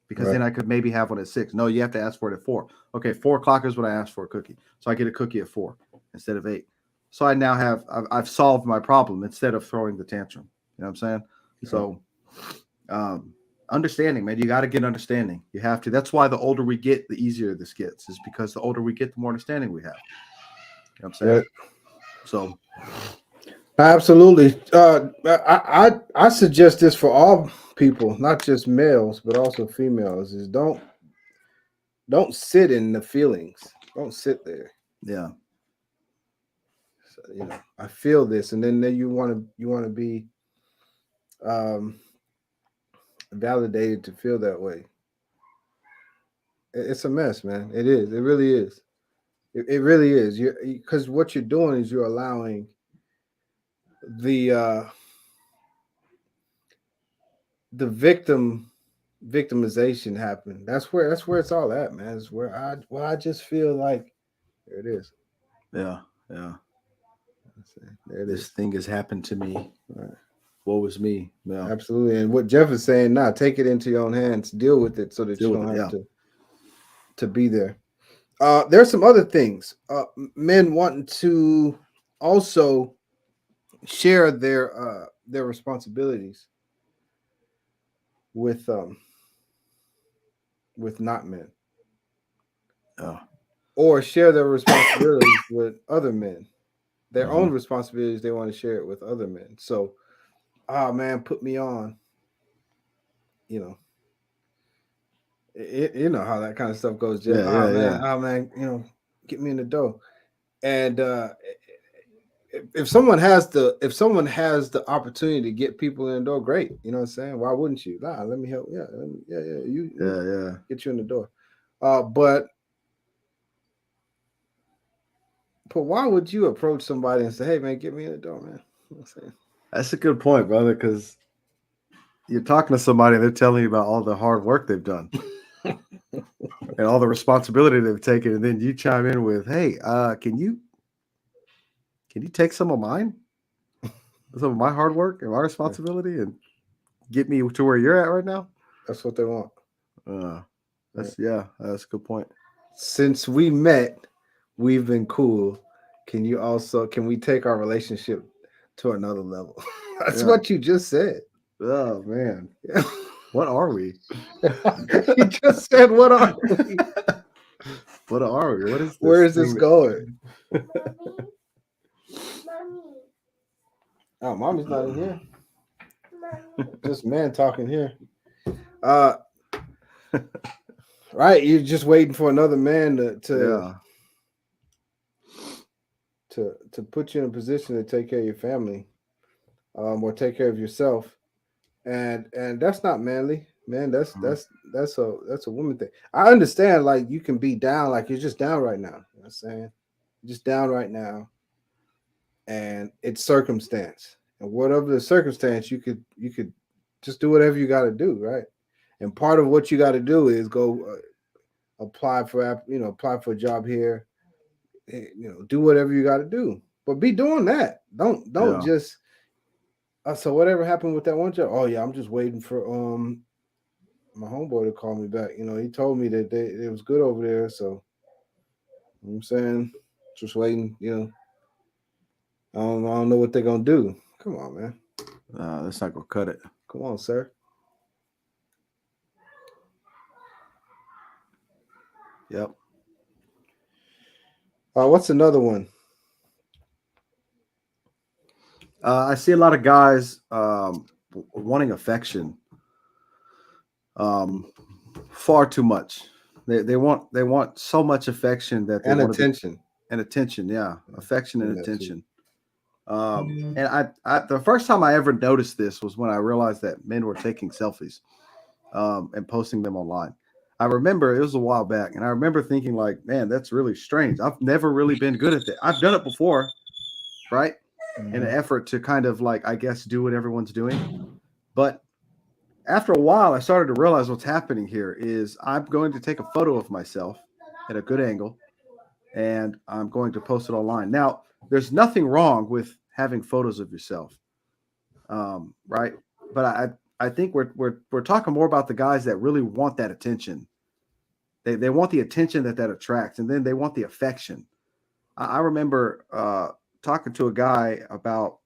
Speaker 4: because
Speaker 3: Right.
Speaker 4: then I could maybe have one at 6. No, you have to ask for it at 4. Okay, 4 o'clock is when I ask for a cookie. So I get a cookie at 4 instead of 8. So I now I've solved my problem instead of throwing the tantrum. You know what I'm saying? So understanding, man, you got to get understanding. You have to. That's why the older we get, the easier this gets, is because the older we get, the more understanding we have. You know what I'm saying?
Speaker 3: Right.
Speaker 4: So
Speaker 3: Absolutely. I suggest this for all people, not just males, but also females, is don't sit in the feelings. Don't sit there.
Speaker 4: yeah,
Speaker 3: So, I feel this, and then you want to be um, validated to feel that way. It's a mess, man. It is. It really is. It really is. Because what you're doing is you're allowing the victimization happen. That's where it's all at, man. It's where I just feel like there it is.
Speaker 4: yeah.
Speaker 3: There it
Speaker 4: This
Speaker 3: is.
Speaker 4: thing has happened to me.
Speaker 3: Right.
Speaker 4: Woe was me. Yeah.
Speaker 3: Absolutely. And what Jeff is saying now, take it into your own hands, deal with it so that
Speaker 4: Deal
Speaker 3: you
Speaker 4: with
Speaker 3: don't
Speaker 4: it,
Speaker 3: have
Speaker 4: yeah.
Speaker 3: to be there. There's some other things. Men wanting to also share their responsibilities with not men,
Speaker 4: Yeah.
Speaker 3: or share their responsibilities with other men. Their
Speaker 4: Mhm.
Speaker 3: own responsibilities, they want to share it with other men. So, man, put me on. You know, you know how that kind of stuff goes, Jeff.
Speaker 4: Yeah.
Speaker 3: Man, get me in the door. And if someone has the opportunity to get people in the door, great. You know what I'm saying? Why wouldn't you? Nah, let me help. Yeah, you
Speaker 4: Yeah.
Speaker 3: get you in the door. But why would you approach somebody and say, "Hey, man, get me in the door, man"? You know what I'm saying?
Speaker 4: That's a good point, brother, because you're talking to somebody, they're telling you about all the hard work they've done and all the responsibility they've taken, and then you chime in with, "Hey, can you take some of mine, some of my hard work and my responsibility, and get me to where you're at right now?"
Speaker 3: That's what they want.
Speaker 4: That's a good point.
Speaker 3: Since we met, we've been cool. Can we take our relationship to another level? That's what you just said.
Speaker 4: Oh man, what are we?
Speaker 3: You just said, "What are we?
Speaker 4: What are we? What is this?
Speaker 3: Where is this
Speaker 4: thing
Speaker 3: going?" Oh, mommy's not in here. Just man talking here. Right. You're just waiting for another man to put you in a position to take care of your family, or take care of yourself, and that's not manly, man. That's a woman thing. I understand, like, you can be down, like you're just down right now. You know what I'm saying? You're just down right now, and it's circumstance, and whatever the circumstance, you could just do whatever you got to do, right? And part of what you got to do is go apply for a job here, do whatever you got to do, but be doing that. Don't just so whatever happened with that one job. Oh yeah, I'm just waiting for my homeboy to call me back. He told me that it was good over there, so I'm saying, just waiting. I don't know what they're gonna do. Come on, man.
Speaker 4: That's not gonna cut it.
Speaker 3: Come on, sir.
Speaker 4: Yep.
Speaker 3: What's another one?
Speaker 4: I see a lot of guys wanting affection far too much. They want so much affection that they
Speaker 3: And
Speaker 4: want
Speaker 3: attention.
Speaker 4: and attention. Yeah, affection and
Speaker 3: that too.
Speaker 4: attention. And I the first time I ever noticed this was when I realized that men were taking selfies and posting them online. I remember it was a while back, and I remember thinking like, man, that's really strange. I've never really been good at that. I've done it before, right? In an effort to kind of like, I guess, do what everyone's doing. But after a while, I started to realize what's happening here is I'm going to take a photo of myself at a good angle, and I'm going to post it online. Now, there's nothing wrong with having photos of yourself, right? But I think we're talking more about the guys that really want that attention. They want the attention that attracts, and then they want the affection. I remember talking to a guy about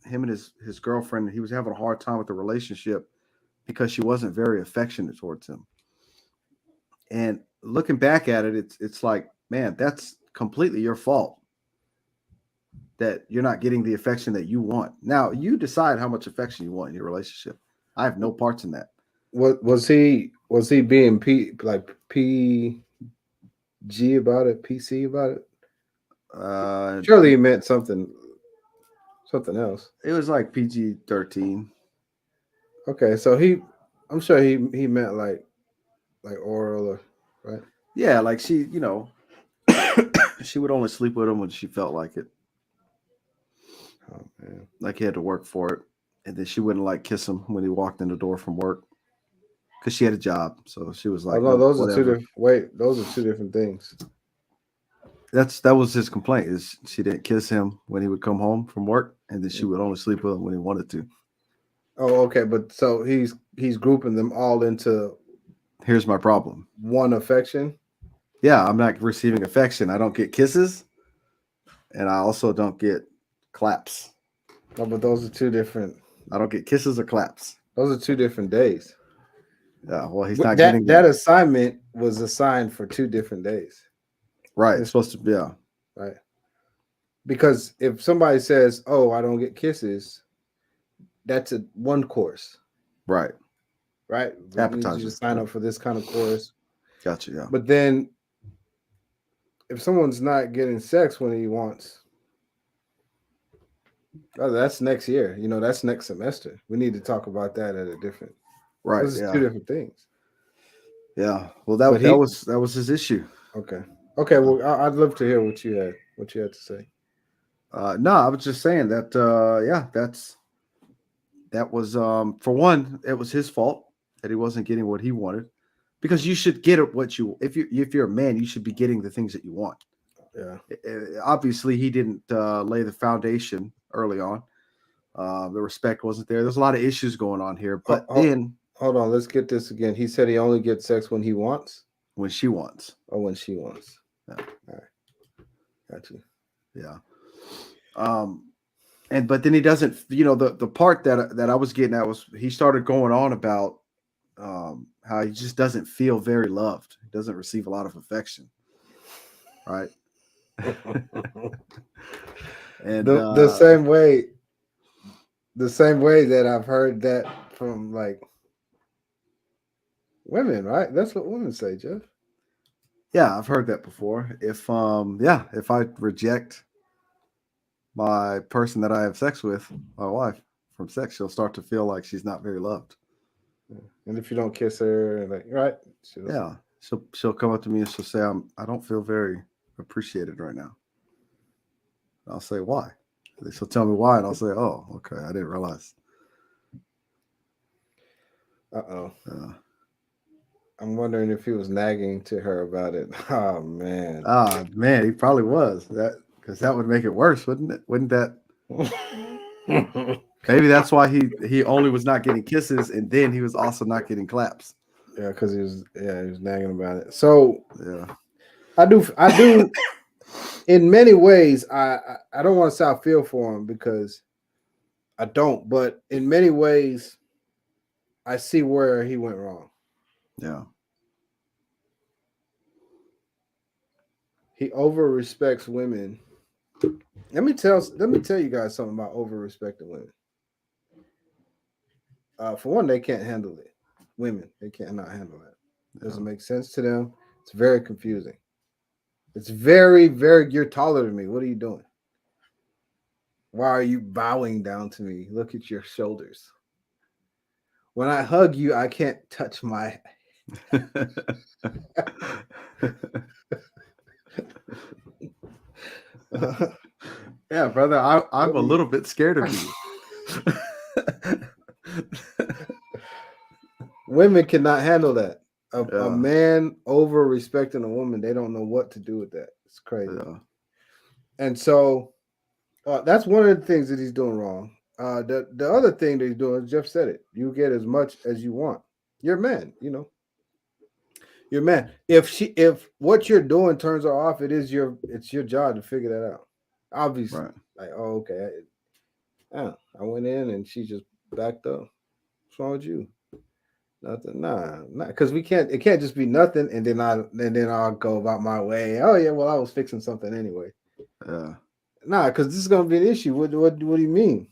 Speaker 4: him and his girlfriend. He was having a hard time with the relationship because she wasn't very affectionate towards him. And looking back at it, it's like, man, that's completely your fault that you're not getting the affection that you want. Now you decide how much affection you want in your relationship. I have no parts in that.
Speaker 3: What was he? Was he being PG about it? PC about it? Surely he meant something else.
Speaker 4: It was like PG-13.
Speaker 3: Okay, so I'm sure he meant like oral or right.
Speaker 4: Yeah, like she, she would only sleep with him when she felt like it.
Speaker 3: Oh man.
Speaker 4: Like he had to work for it. And then she wouldn't like kiss him when he walked in the door from work because she had a job. So she was like,
Speaker 3: Oh no,
Speaker 4: "No,
Speaker 3: those are two
Speaker 4: whatever."
Speaker 3: different. Wait, those are two different things.
Speaker 4: That was his complaint is she didn't kiss him when he would come home from work, and then she would only sleep with him when he wanted to.
Speaker 3: Oh, okay, but so he's grouping them all into
Speaker 4: Here's my problem.
Speaker 3: one affection.
Speaker 4: Yeah, I'm not receiving affection. I don't get kisses, and I also don't get claps.
Speaker 3: No, but those are two different.
Speaker 4: I don't get kisses or claps.
Speaker 3: Those are two different days.
Speaker 4: Yeah, well, he's not
Speaker 3: that
Speaker 4: getting
Speaker 3: that assignment was assigned for 2 different days.
Speaker 4: right. It's supposed to be
Speaker 3: Right. Because if somebody says, "Oh, I don't get kisses," that's a one course,
Speaker 4: right.
Speaker 3: right? We need you to sign up for this kind of course.
Speaker 4: Gotcha. Yeah.
Speaker 3: But then, if someone's not getting sex when he wants, oh, that's next year. That's next semester. We need to talk about that at a different.
Speaker 4: Right.
Speaker 3: Those are two different things.
Speaker 4: Yeah. Well, that was his issue.
Speaker 3: Okay. Okay. Well, I'd love to hear what you had to say.
Speaker 4: No, I was just saying that. That was for one, it was his fault that he wasn't getting what he wanted, because you should get what you if you're a man, you should be getting the things that you want.
Speaker 3: Yeah.
Speaker 4: Obviously, he didn't lay the foundation early on. The respect wasn't there. There's a lot of issues going on here. But then,
Speaker 3: hold on, let's get this again. He said he only gets sex when he wants,
Speaker 4: when she wants,
Speaker 3: or when she wants.
Speaker 4: Yeah.
Speaker 3: All right. Got you.
Speaker 4: Yeah. But then he doesn't. The part that I was getting at was he started going on about how he just doesn't feel very loved. He doesn't receive a lot of affection. Right. And
Speaker 3: the same way that I've heard that from like women, right? That's what women say, Jeff.
Speaker 4: Yeah, I've heard that before. If I reject my person that I have sex with, my wife, from sex, she'll start to feel like she's not very loved.
Speaker 3: And if you don't kiss her, and right?
Speaker 4: She'll come up to me and she'll say, I don't feel very appreciated right now. I'll say, why? She'll tell me why, and I'll say, oh, okay, I didn't realize.
Speaker 3: Uh-oh. I'm wondering if he was nagging to her about it. Oh man.
Speaker 4: Man, he probably was. Because that would make it worse, wouldn't it? Wouldn't that? Maybe that's why he only was not getting kisses, and then he was also not getting claps.
Speaker 3: Yeah, because he was nagging about it. So
Speaker 4: yeah,
Speaker 3: I do. In many ways, I don't want to say I feel for him, because I don't, but in many ways, I see where he went wrong.
Speaker 4: Yeah.
Speaker 3: He over respects women. Let me tell you guys something about over respecting women. For one, they can't handle it. Women, they cannot handle it. It doesn't make sense to them. It's very confusing. It's very, very, you're taller than me. What are you doing? Why are you bowing down to me? Look at your shoulders. When I hug you, I can't touch my.
Speaker 4: Yeah, brother, I'm a little bit scared of you.
Speaker 3: Women cannot handle that. A
Speaker 4: Yeah.
Speaker 3: man over respecting a woman, they don't know what to do with that. It's crazy.
Speaker 4: Yeah.
Speaker 3: And so that's one of the things that he's doing wrong. The other thing that he's doing, Jeff said it. You get as much as you want. You're a man, you know. You're a man. If what you're doing turns her off, it's your job to figure that out. Obviously,
Speaker 4: Right.
Speaker 3: like, oh, okay, I went in and she just backed up. What's wrong with you? Nothing. Nah, because we can't. It can't just be nothing, and then I'll go about my way. Oh yeah, well I was fixing something anyway.
Speaker 4: Yeah.
Speaker 3: Nah, because this is gonna be an issue. What do you mean?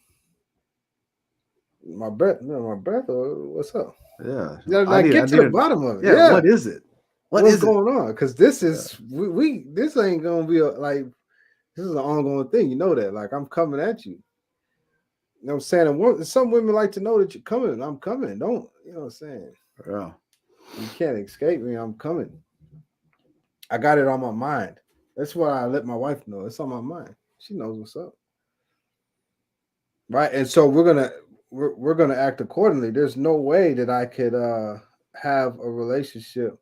Speaker 3: My breath? No, my breath. Or what's up?
Speaker 4: Yeah.
Speaker 3: Like, get to the bottom of it.
Speaker 4: Yeah. What is it?
Speaker 3: What's going on? Because this is we this ain't gonna be like this is an ongoing thing. You know that. Like, I'm coming at you. You know what I'm saying? And some women like to know that you're coming. I'm coming. Don't, you know what I'm saying?
Speaker 4: Yeah.
Speaker 3: You can't escape me. I'm coming. I got it on my mind. That's why I let my wife know. It's on my mind. She knows what's up. Right. And so we're gonna act accordingly. There's no way that I could have a relationship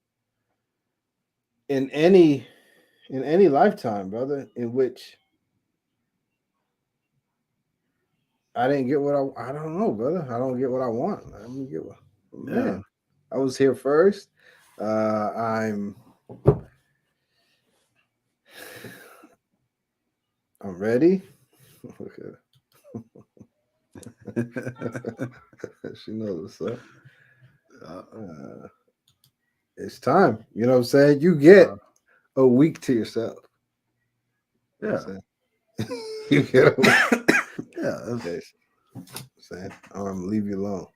Speaker 3: in any lifetime, brother, in which I didn't get what I don't know, brother. I don't get what I want. I don't get what, man. I was here first. I'm ready. She knows what's up. It's time. You know what I'm saying? You get a week to yourself.
Speaker 4: Yeah.
Speaker 3: You get a week.
Speaker 4: Yeah.
Speaker 3: Okay. Saying, I'm gonna leave you alone.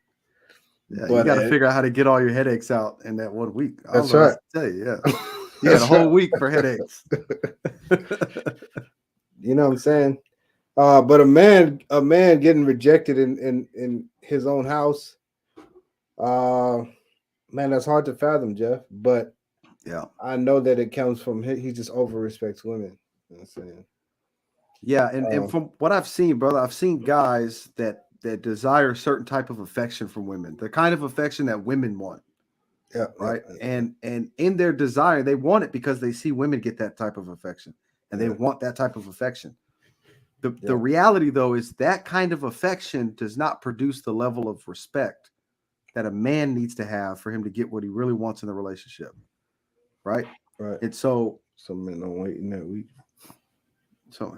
Speaker 4: Yeah,
Speaker 3: but
Speaker 4: you got to figure out how to get all your headaches out in that 1 week.
Speaker 3: That's right.
Speaker 4: Tell you, yeah. You got a whole week for headaches.
Speaker 3: You know what I'm saying? But a man getting rejected in his own house, man, that's hard to fathom, Jeff. But
Speaker 4: yeah,
Speaker 3: I know that it comes from he just over respects women. You know what I'm saying?
Speaker 4: Yeah, and from what I've seen, brother, I've seen guys that desire certain type of affection from women, the kind of affection that women want.
Speaker 3: Yeah.
Speaker 4: Right. Yeah. And in their desire, they want it because they see women get that type of affection, and they want that type of affection. The reality, though, is that kind of affection does not produce the level of respect that a man needs to have for him to get what he really wants in the relationship. Right.
Speaker 3: Right.
Speaker 4: And so
Speaker 3: some men don't wait in that week.
Speaker 4: So,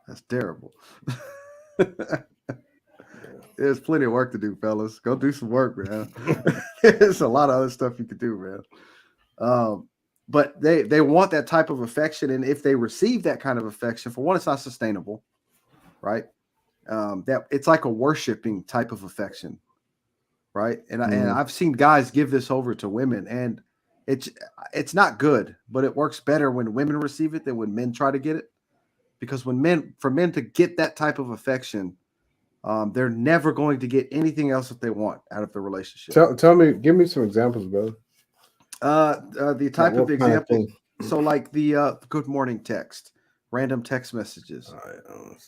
Speaker 4: that's terrible. There's plenty of work to do, fellas. Go do some work, man. There's a lot of other stuff you could do, man. But they want that type of affection, and if they receive that kind of affection, for one, it's not sustainable, right? That it's like a worshiping type of affection, right? And I've seen guys give this over to women, and it's not good, but it works better when women receive it than when men try to get it. Because for men to get that type of affection, they're never going to get anything else that they want out of the relationship.
Speaker 3: Tell me, give me some examples, brother.
Speaker 4: The type of example. So like the good morning text, random text messages,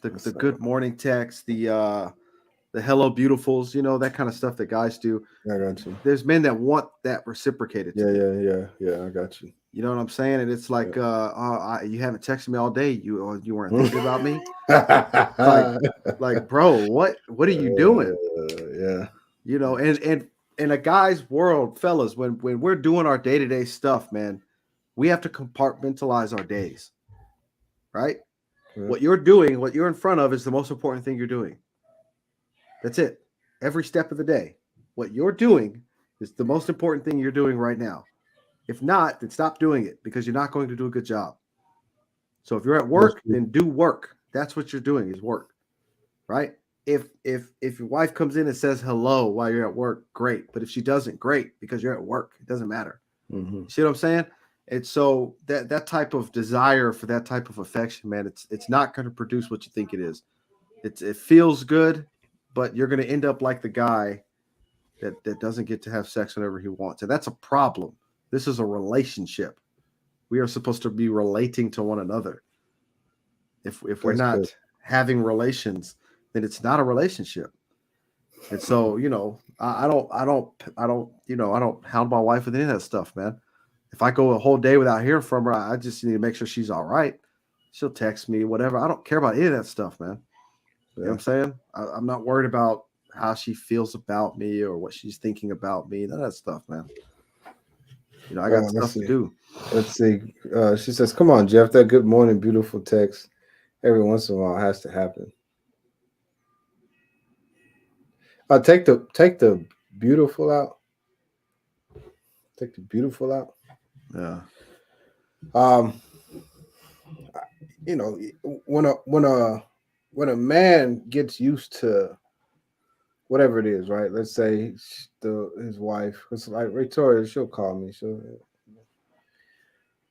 Speaker 4: the good morning text, the hello beautifuls, you know, that kind of stuff that guys do.
Speaker 3: I got you.
Speaker 4: There's men that want that reciprocated.
Speaker 3: Yeah. I got you.
Speaker 4: You know what I'm saying? And it's like, you haven't texted me all day. You weren't thinking about me. like, bro, what are you doing?
Speaker 3: Yeah.
Speaker 4: You know, and in a guy's world, fellas, when we're doing our day-to-day stuff, man, we have to compartmentalize our days, right? Yeah. What you're doing, what you're in front of is the most important thing you're doing. That's it. Every step of the day. What you're doing is the most important thing you're doing right now. If not, then stop doing it because you're not going to do a good job. So if you're at work, then do work. That's what you're doing is work, right? If your wife comes in and says hello while you're at work, great. But if she doesn't, great, because you're at work. It doesn't matter. Mm-hmm. See what I'm saying? And so that type of desire for that type of affection, man, it's not going to produce what you think it is. It feels good, but you're going to end up like the guy that doesn't get to have sex whenever he wants, and that's a problem. This is a relationship. We are supposed to be relating to one another. If we're
Speaker 3: That's good.
Speaker 4: not having relations, then it's not a relationship. And so, I don't hound my wife with any of that stuff, man. If I go a whole day without hearing from her, I just need to make sure she's all right. She'll text me, whatever. I don't care about any of that stuff, man. You know what I'm saying? I'm not worried about how she feels about me or what she's thinking about me. None of that stuff, man. I got
Speaker 3: Let's
Speaker 4: stuff to
Speaker 3: see.
Speaker 4: do.
Speaker 3: Let's see. She says, "Come on, Jeff. That good morning, beautiful text every once in a while has to happen." Take the beautiful out. Take the beautiful out.
Speaker 4: Yeah.
Speaker 3: You know, when a man gets used to whatever it is, right? Let's say his wife, because like Victoria, she'll call me, she'll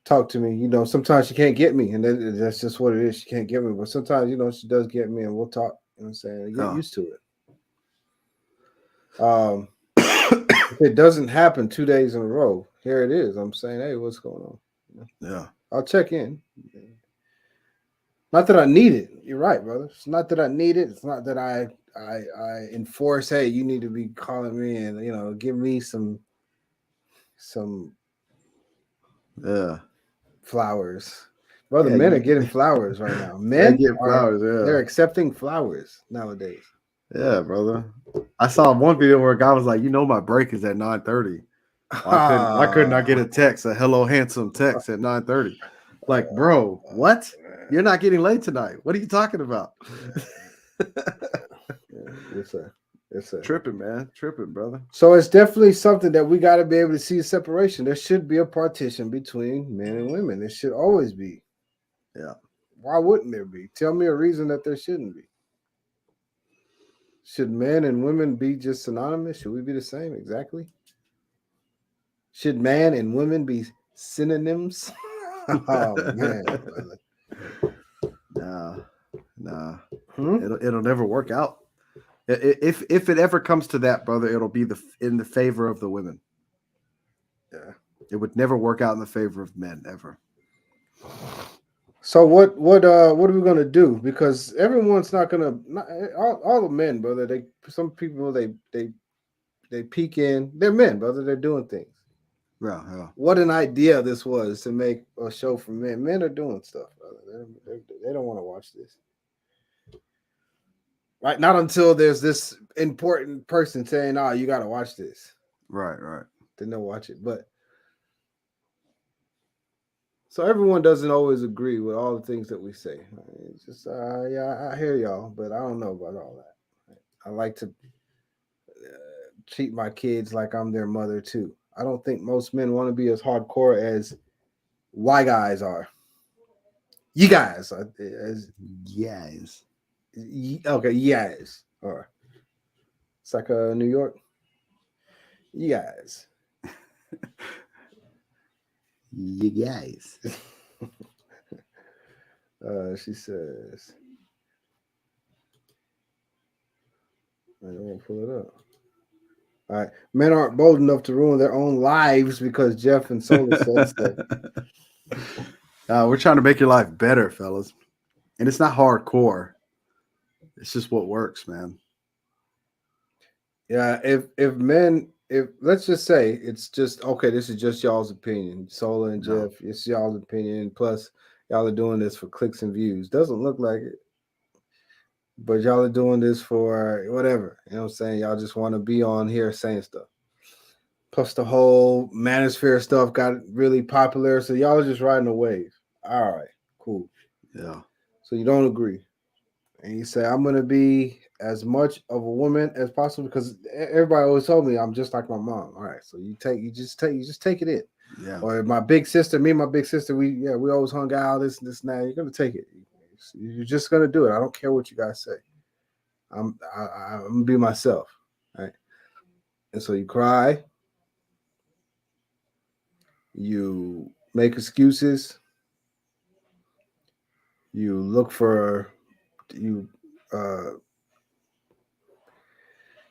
Speaker 3: talk to me. Sometimes she can't get me, and that's just what it is. She can't get me, but sometimes she does get me, and we'll talk. You know what I'm saying? Get used to it. If it doesn't happen 2 days in a row, here it is. I'm saying, hey, what's going on?
Speaker 4: Yeah.
Speaker 3: I'll check in. Not that I need it. You're right, brother. It's not that I need it. It's not that I enforce, hey, you need to be calling me and give me some flowers. Brother,
Speaker 4: Yeah,
Speaker 3: men are getting flowers right now.
Speaker 4: they
Speaker 3: Men
Speaker 4: get
Speaker 3: are
Speaker 4: flowers.
Speaker 3: they're
Speaker 4: Yeah.
Speaker 3: accepting flowers nowadays.
Speaker 4: Yeah, brother. I saw one video where a guy was like, my break is at 9:30. Why couldn't I get a text, a hello handsome text at 9:30? Like, bro, what? You're not getting laid tonight. What are you talking about?
Speaker 3: It's a
Speaker 4: Tripping, man. Tripping, brother.
Speaker 3: So it's definitely something that we got to be able to see a separation. There should be a partition between men and women. There should always be.
Speaker 4: Yeah.
Speaker 3: Why wouldn't there be? Tell me a reason that there shouldn't be. Should men and women be just synonymous? Should we be the same? Exactly. Should man and women be synonyms? Oh man, brother.
Speaker 4: Nah. It'll never work out. If it ever comes to that, brother, it'll be in the favor of the women.
Speaker 3: Yeah.
Speaker 4: It would never work out in the favor of men ever.
Speaker 3: So what are we gonna do? Because everyone's not all the men, brother. Some people they peek in. They're men, brother. They're doing things.
Speaker 4: Yeah.
Speaker 3: What an idea this was to make a show for men. Men are doing stuff, brother. They don't want to watch this. Right? Not until there's this important person saying, "Oh, you got to watch this."
Speaker 4: Right.
Speaker 3: Then they'll watch it. But so everyone doesn't always agree with all the things that we say. It's just, yeah, I hear y'all, but I don't know about all that. I like to treat my kids like I'm their mother too. I don't think most men want to be as hardcore as Y guys are. You guys are as
Speaker 4: yes.
Speaker 3: Okay, yes. Or it's like New York. You guys.
Speaker 4: You guys.
Speaker 3: She says, I don't want to pull it up. All right. Men aren't bold enough to ruin their own lives because Jeff and Solar said so.
Speaker 4: We're trying to make your life better, fellas. And it's not hardcore. It's just what works, man.
Speaker 3: Yeah, if let's just say it's just okay, this is just y'all's opinion. Solar and Jeff, it's y'all's opinion. Plus, y'all are doing this for clicks and views. Doesn't look like it. But y'all are doing this for whatever. You know what I'm saying? Y'all just want to be on here saying stuff. Plus the whole manosphere stuff got really popular. So y'all are just riding a wave. All right, cool.
Speaker 4: Yeah.
Speaker 3: So you don't agree. And you say, I'm gonna be as much of a woman as possible because everybody always told me I'm just like my mom. All right. So you just take it in.
Speaker 4: Yeah.
Speaker 3: Or my big sister, me and my big sister, we always hung out, this and that. You're gonna take it. You're just gonna do it. I don't care what you guys say. I'm gonna be myself, right? And so you cry, you make excuses. You look for you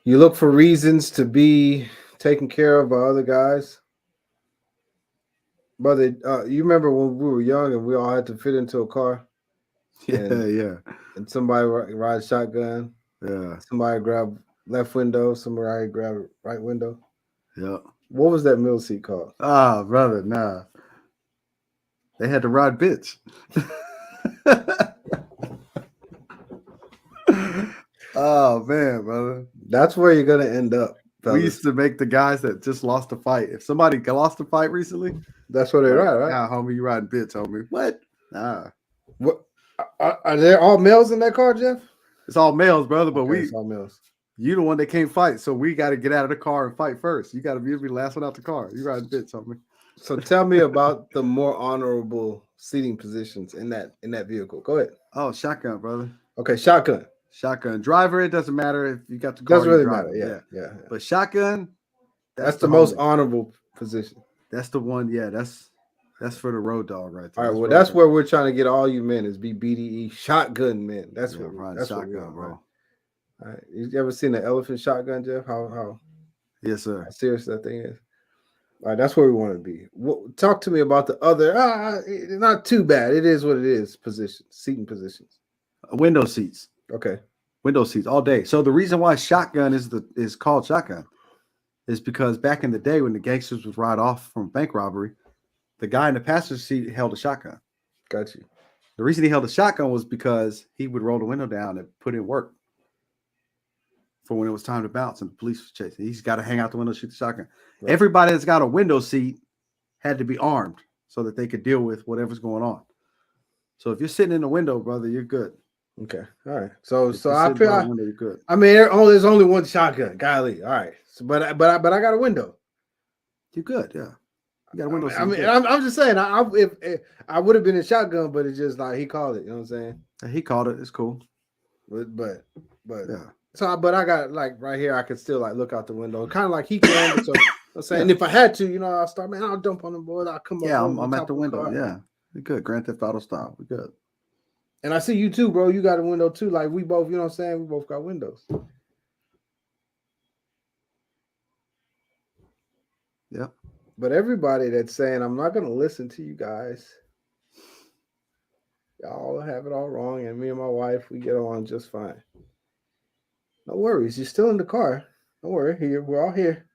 Speaker 3: you look for reasons to be taken care of by other guys. Brother, you remember when we were young and we all had to fit into a car
Speaker 4: Yeah.
Speaker 3: and somebody ride shotgun,
Speaker 4: Yeah.
Speaker 3: somebody grab left window, somebody grab right window.
Speaker 4: Yeah.
Speaker 3: What was that middle seat called?
Speaker 4: Ah, brother, nah. They had to ride bitch. Oh man, brother.
Speaker 3: That's where you're gonna end up,
Speaker 4: We
Speaker 3: fellas.
Speaker 4: used to make the guys that just lost a fight. If somebody lost a fight recently,
Speaker 3: That's where they ride, right?
Speaker 4: nah, homie, you riding bitch, homie. What? Nah.
Speaker 3: What are there all males in that car, Jeff?
Speaker 4: It's all males, brother, but
Speaker 3: Okay, it's all males.
Speaker 4: you the one that can't fight, so we got to get out of the car and fight first. You got to be the last one out the car. You riding bitch, homie.
Speaker 3: So tell me about the more honorable seating positions in that vehicle. Go ahead.
Speaker 4: Oh, shotgun, brother.
Speaker 3: Okay, shotgun.
Speaker 4: Shotgun. Driver, it doesn't matter if you got the car.
Speaker 3: Doesn't really
Speaker 4: you
Speaker 3: matter.
Speaker 4: drive it.
Speaker 3: Yeah.
Speaker 4: But shotgun,
Speaker 3: That's the most
Speaker 4: homie.
Speaker 3: honorable position.
Speaker 4: That's the one. Yeah, that's for the road dog right there.
Speaker 3: All right. Well, that's where we're trying to get all you men is be BDE shotgun men. That's
Speaker 4: yeah,
Speaker 3: what.
Speaker 4: that's
Speaker 3: What we
Speaker 4: shotgun,
Speaker 3: are,
Speaker 4: bro.
Speaker 3: right? All right. You ever seen an elephant shotgun, Jeff? How
Speaker 4: Yes, sir.
Speaker 3: serious that thing is? All right. That's where we want to be. Talk to me about the other. Not too bad. It is what it is. Positions, seating positions.
Speaker 4: Window seats.
Speaker 3: Okay.
Speaker 4: Window seats all day. So the reason why shotgun is called shotgun is because back in the day when the gangsters would ride off from bank robbery, the guy in the passenger seat held a shotgun.
Speaker 3: Got you.
Speaker 4: The reason he held a shotgun was because he would roll the window down and put in work for when it was time to bounce and the police was chasing. He's got to hang out the window, shoot the shotgun. Right. Everybody that's got a window seat had to be armed so that they could deal with whatever's going on. So if you're sitting in the window, brother, you're good.
Speaker 3: Okay. All right. So
Speaker 4: I feel window, you're good.
Speaker 3: I mean, there's only one shotgun. Golly. All right. So, but I got a window.
Speaker 4: You're good. Yeah. You got a window.
Speaker 3: I'm just saying. If I would have been a shotgun, but it's just like he called it. You know what I'm saying?
Speaker 4: He called it. It's cool.
Speaker 3: But
Speaker 4: yeah.
Speaker 3: So, but I got like right here. I could still like look out the window, kind of like he can. So I'm saying, if I had to, I'll start. Man, I'll dump on the board. I'll come up.
Speaker 4: Yeah, I'm at the window. Yeah, we're good. Grand Theft Auto style. We're good.
Speaker 3: And I see you too, bro. You got a window too. Like we both, you know what I'm saying? We both got windows.
Speaker 4: Yeah.
Speaker 3: But everybody that's saying I'm not going to listen to you guys, y'all have it all wrong. And me and my wife, we get on just fine. No worries. You're still in the car. Don't worry. Here, we're all here.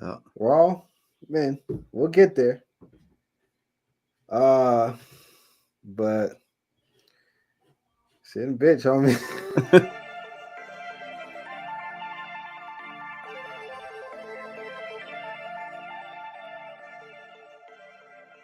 Speaker 4: Yeah.
Speaker 3: We're all men. We'll get there. But sitting bitch, homie.